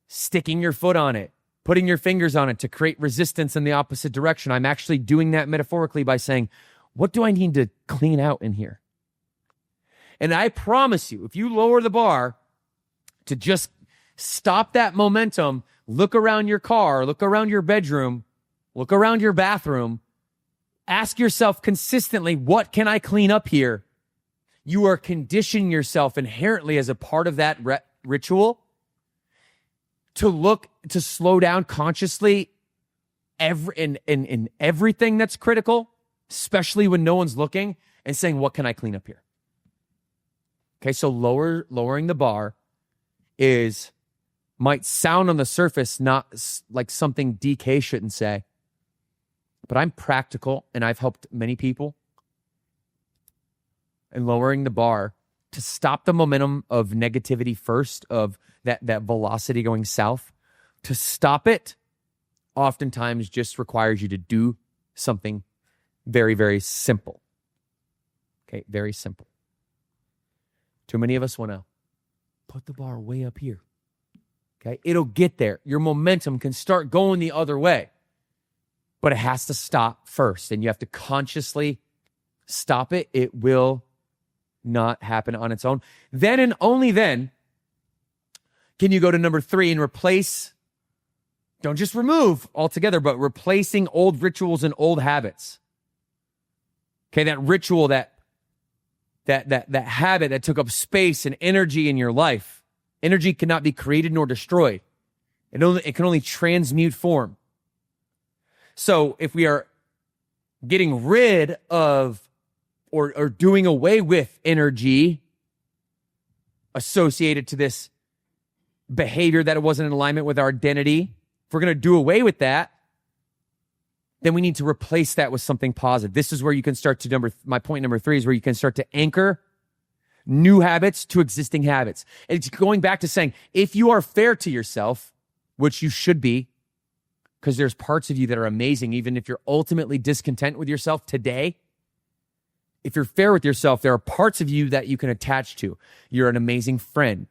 sticking your foot on it, putting your fingers on it to create resistance in the opposite direction. I'm actually doing that metaphorically by saying, what do I need to clean out in here? And I promise you, if you lower the bar to just stop that momentum, look around your car, look around your bedroom, look around your bathroom, ask yourself consistently, what can I clean up here? You are conditioning yourself inherently as a part of that ritual to slow down consciously in everything that's critical, especially when no one's looking, and saying, what can I clean up here? Okay, so lowering the bar might sound on the surface not like something DK shouldn't say, but I'm practical and I've helped many people in lowering the bar to stop the momentum of negativity first, of that velocity going south. To stop it oftentimes just requires you to do something very, very simple. Okay, very simple. Too many of us want to put the bar way up here. Okay, it'll get there. Your momentum can start going the other way, but it has to stop first, and you have to consciously stop it. It will not happen on its own. Then and only then can you go to number 3 and replace, don't just remove altogether, but replacing old rituals and old habits. Okay, that ritual, that habit that took up space and energy in your life. Energy cannot be created nor destroyed. It can only transmute form. So if we are getting rid of or doing away with energy associated to this behavior that it wasn't in alignment with our identity, if we're going to do away with that, then we need to replace that with something positive. This is where you can start to my point number 3 is where you can start to anchor new habits to existing habits. And it's going back to saying, if you are fair to yourself, which you should be, because there's parts of you that are amazing, even if you're ultimately discontent with yourself today, if you're fair with yourself, there are parts of you that you can attach to. You're an amazing friend.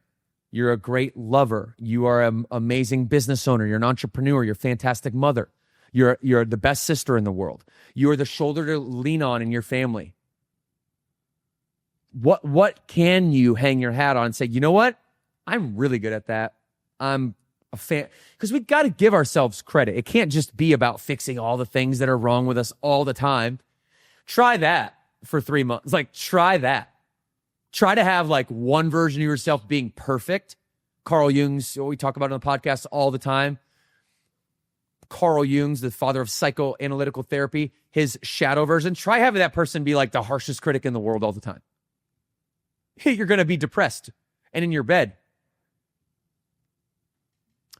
You're a great lover. You are an amazing business owner. You're an entrepreneur. You're a fantastic mother. You're the best sister in the world. You are the shoulder to lean on in your family. What can you hang your hat on and say, you know what? I'm really good at that. I'm a fan. Because we've got to give ourselves credit. It can't just be about fixing all the things that are wrong with us all the time. Try that for 3 months. Try that. Try to have one version of yourself being perfect. Carl Jung's, we talk about on the podcast all the time. Carl Jung's, the father of psychoanalytical therapy, his shadow version. Try having that person be the harshest critic in the world all the time. You're going to be depressed and in your bed.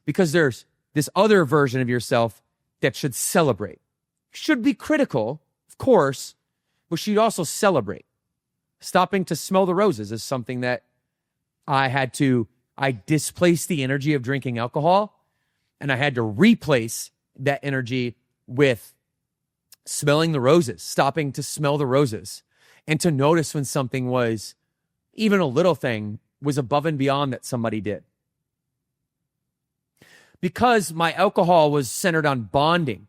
Because there's this other version of yourself that should celebrate. Should be critical, of course, but should also celebrate. Stopping to smell the roses is something that I displaced the energy of drinking alcohol, and I had to replace that energy with smelling the roses, stopping to smell the roses, and to notice when something was, even a little thing, was above and beyond that somebody did. Because my alcohol was centered on bonding.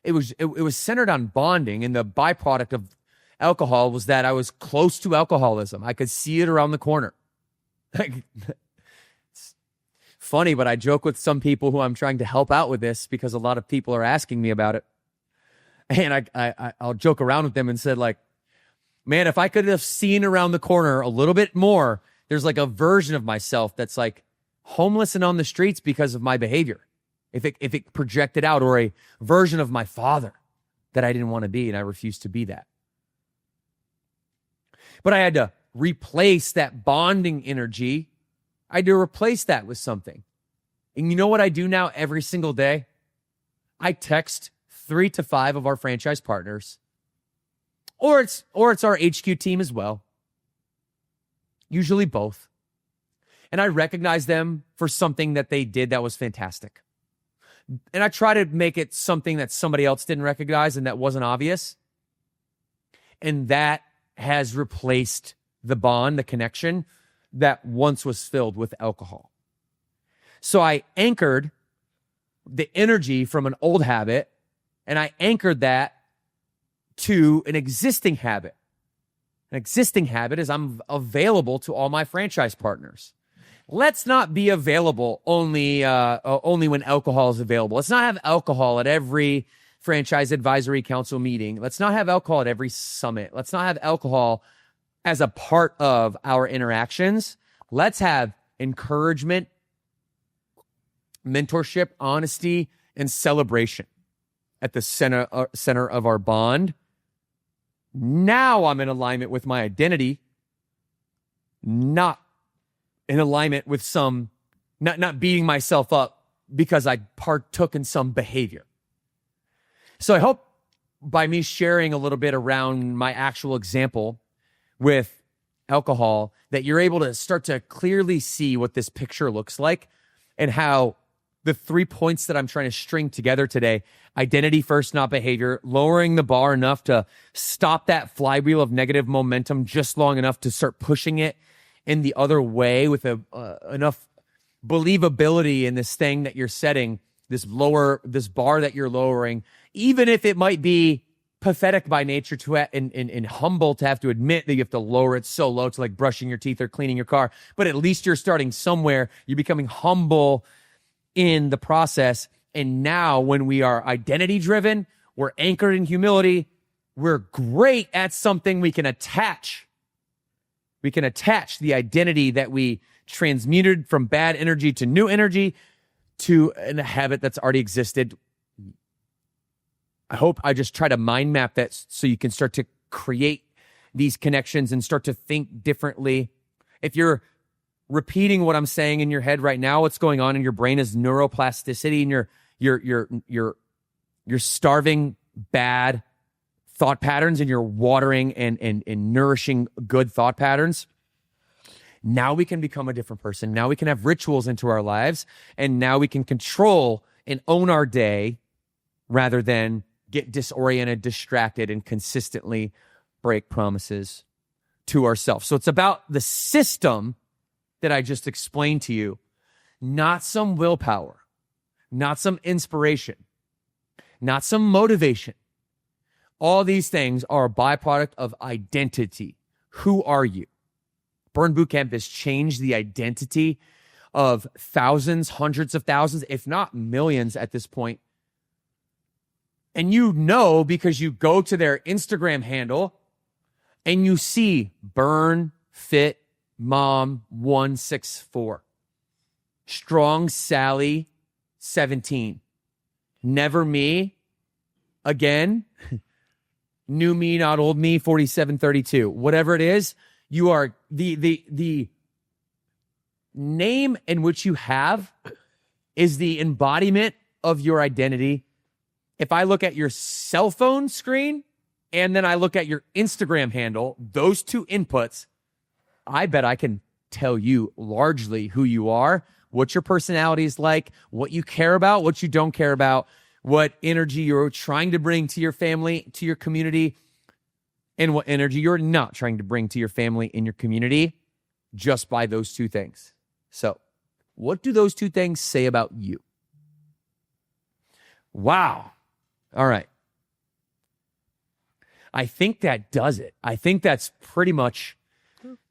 It was centered on bonding, and the byproduct of alcohol was that I was close to alcoholism. I could see it around the corner. It's funny, but I joke with some people who I'm trying to help out with this because a lot of people are asking me about it. And I'll joke around with them and said, like, man, if I could have seen around the corner a little bit more, there's like a version of myself that's like homeless and on the streets because of my behavior. If it projected out, or a version of my father that I didn't want to be, and I refused to be that. But I had to replace that bonding energy. I had to replace that with something. And you know what I do now every single day? I text 3 to 5 of our franchise partners, or it's our HQ team as well. Usually both. And I recognize them for something that they did that was fantastic. And I try to make it something that somebody else didn't recognize and that wasn't obvious. And that has replaced the bond, the connection that once was filled with alcohol. So I anchored the energy from an old habit, and I anchored that to an existing habit. An existing habit is I'm available to all my franchise partners. Let's not be available only when alcohol is available. Let's not have alcohol at every franchise advisory council meeting. Let's not have alcohol at every summit. Let's not have alcohol as a part of our interactions. Let's have encouragement, mentorship, honesty, and celebration at the center of our bond. Now I'm in alignment with my identity, not in alignment with not beating myself up because I partook in some behavior. So I hope by me sharing a little bit around my actual example with alcohol, that you're able to start to clearly see what this picture looks like, and how the 3 points that I'm trying to string together today: identity first, not behavior, lowering the bar enough to stop that flywheel of negative momentum just long enough to start pushing it in the other way with enough believability in this thing that you're setting, this bar that you're lowering, even if it might be pathetic by nature and humble to have to admit that you have to lower it so low, to like brushing your teeth or cleaning your car. But at least you're starting somewhere. You're becoming humble in the process. And now when we are identity driven, we're anchored in humility. We're great at something we can attach. We can attach the identity that we transmuted from bad energy to new energy to a habit that's already existed. I hope I just try to mind map that so you can start to create these connections and start to think differently. If you're repeating what I'm saying in your head right now, what's going on in your brain is neuroplasticity, and you're starving bad thought patterns and you're watering and nourishing good thought patterns. Now we can become a different person. Now we can have rituals into our lives, and now we can control and own our day rather than get disoriented, distracted, and consistently break promises to ourselves. So it's about the system that I just explained to you, not some willpower, not some inspiration, not some motivation. All these things are a byproduct of identity. Who are you? Burn Bootcamp has changed the identity of thousands, hundreds of thousands, if not millions at this point. And you know, because you go to their Instagram handle and you see Burn Fit Mom 164, Strong Sally 17, Never Me Again, New Me Not Old Me 4732, whatever it is. You are the name in which you have is the embodiment of your identity. If I look at your cell phone screen and then I look at your Instagram handle, those two inputs, I bet I can tell you largely who you are, what your personality is like, what you care about, what you don't care about, what energy you're trying to bring to your family, to your community, and what energy you're not trying to bring to your family and your community just by those two things. So, what do those two things say about you? Wow. All right. I think that does it. I think that's pretty much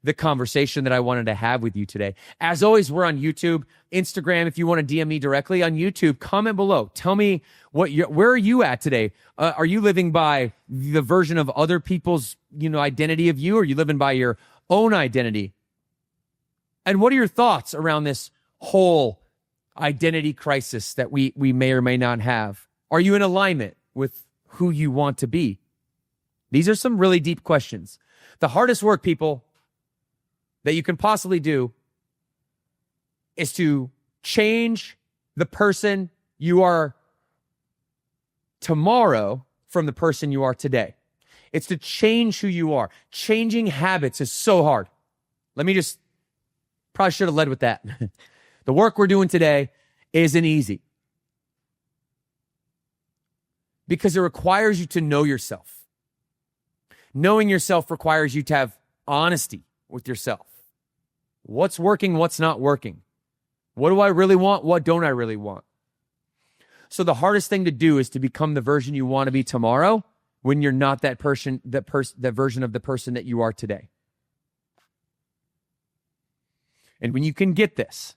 the conversation that I wanted to have with you today. As always, we're on YouTube, Instagram. If you want to DM me directly on YouTube, comment below. Tell me where are you at today? Are you living by the version of other people's, identity of you? Or are you living by your own identity? And what are your thoughts around this whole identity crisis that we may or may not have? Are you in alignment with who you want to be? These are some really deep questions. The hardest work, people, that you can possibly do is to change the person you are tomorrow from the person you are today. It's to change who you are. Changing habits is so hard. Probably should have led with that. The work we're doing today isn't easy because it requires you to know yourself. Knowing yourself requires you to have honesty with yourself. What's working, what's not working? What do I really want? What don't I really want? So the hardest thing to do is to become the version you want to be tomorrow when you're not that version of the person that you are today. And when you can get this,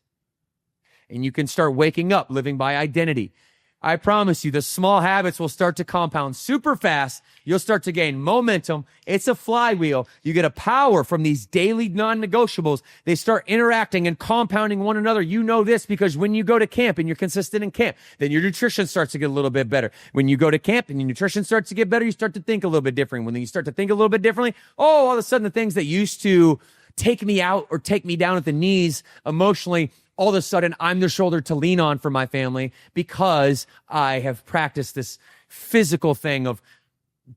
and you can start waking up living by identity, I promise you, the small habits will start to compound super fast. You'll start to gain momentum. It's a flywheel. You get a power from these daily non-negotiables. They start interacting and compounding one another. You know this because when you go to camp and you're consistent in camp, then your nutrition starts to get a little bit better. When you go to camp and your nutrition starts to get better, you start to think a little bit different. When you start to think a little bit differently, all of a sudden the things that used to take me out or take me down at the knees emotionally, all of a sudden I'm the shoulder to lean on for my family because I have practiced this physical thing of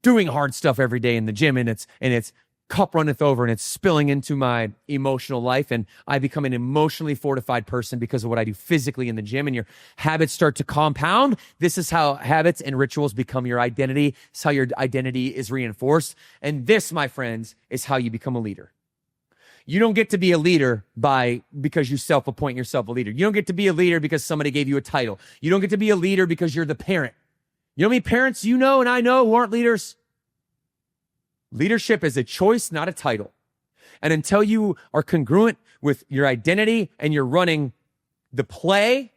doing hard stuff every day in the gym, and it's cup runneth over and it's spilling into my emotional life, and I become an emotionally fortified person because of what I do physically in the gym, and your habits start to compound. This is how habits and rituals become your identity. It's how your identity is reinforced. And this, my friends, is how you become a leader. You don't get to be a leader because you self-appoint yourself a leader. You don't get to be a leader because somebody gave you a title. You don't get to be a leader because you're the parent. You know how many parents you know and I know who aren't leaders? Leadership is a choice, not a title. And until you are congruent with your identity and you're running the play,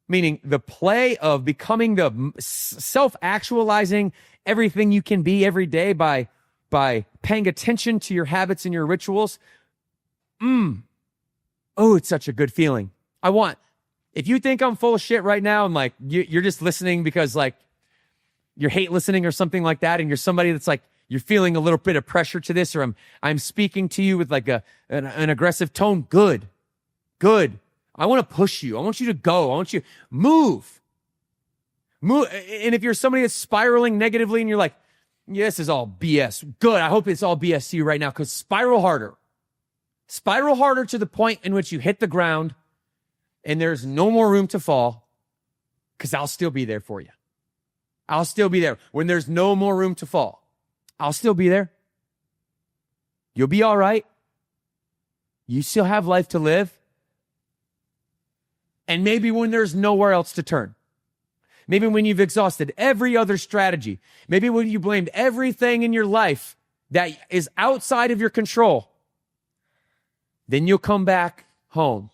meaning the play of becoming the self-actualizing everything you can be every day by paying attention to your habits and your rituals. Oh, it's such a good feeling. If you think I'm full of shit right now and like you're just listening because like you hate listening or something like that, and you're somebody that's like, you're feeling a little bit of pressure to this, or I'm speaking to you with like an aggressive tone, good. I want to push you. I want you to go. I want you to move. And if you're somebody that's spiraling negatively and you're like, yeah, this is all BS. Good. I hope it's all BS to you right now, because spiral harder. Spiral harder to the point in which you hit the ground and there's no more room to fall, because I'll still be there for you. I'll still be there. When there's no more room to fall, I'll still be there. You'll be all right. You still have life to live. And maybe when there's nowhere else to turn, maybe when you've exhausted every other strategy, maybe when you blamed everything in your life that is outside of your control, then you'll come back home.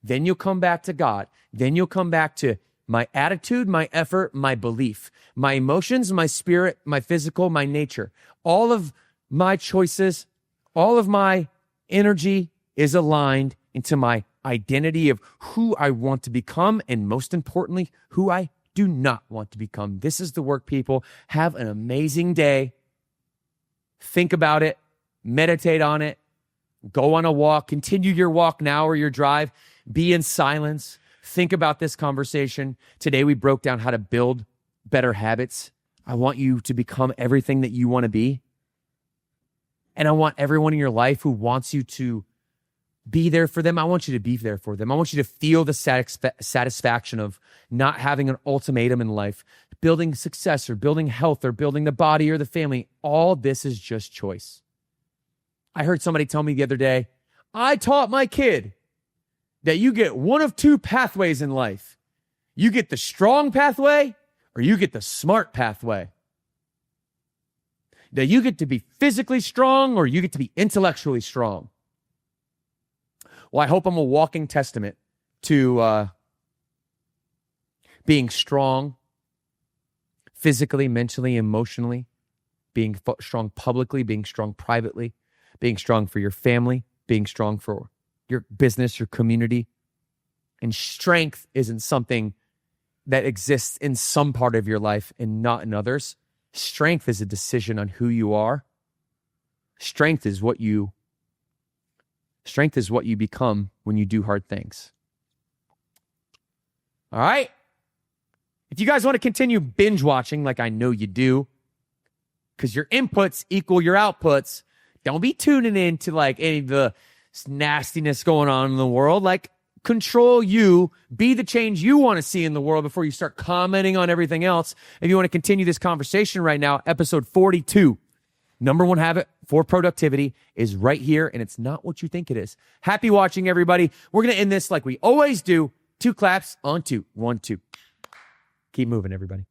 Then you'll come back to God. Then you'll come back to my attitude, my effort, my belief, my emotions, my spirit, my physical, my nature. All of my choices, all of my energy is aligned into my identity of who I want to become, and most importantly, who I do not want to become. This is the work, people. Have an amazing day. Think about it. Meditate on it. Go on a walk. Continue your walk now or your drive. Be in silence. Think about this conversation. Today we broke down how to build better habits. I want you to become everything that you want to be. And I want everyone in your life who wants you to be there for them. I want you to be there for them. I want you to feel the satisfaction of not having an ultimatum in life, building success or building health or building the body or the family. All this is just choice. I heard somebody tell me the other day, I taught my kid that you get one of two pathways in life. You get the strong pathway or you get the smart pathway. That you get to be physically strong or you get to be intellectually strong. Well, I hope I'm a walking testament to being strong physically, mentally, emotionally, being strong publicly, being strong privately, being strong for your family, being strong for your business, your community. And strength isn't something that exists in some part of your life and not in others. Strength is a decision on who you are. Strength is what you become when you do hard things. All right? If you guys want to continue binge watching like I know you do, because your inputs equal your outputs, don't be tuning in to like any of the nastiness going on in the world. Like, control you, be the change you want to see in the world before you start commenting on everything else. If you want to continue this conversation right now, episode 42, number one habit for productivity is right here, and it's not what you think it is. Happy watching, everybody. We're going to end this like we always do. 2 claps on 2. 1, 2. Keep moving, everybody.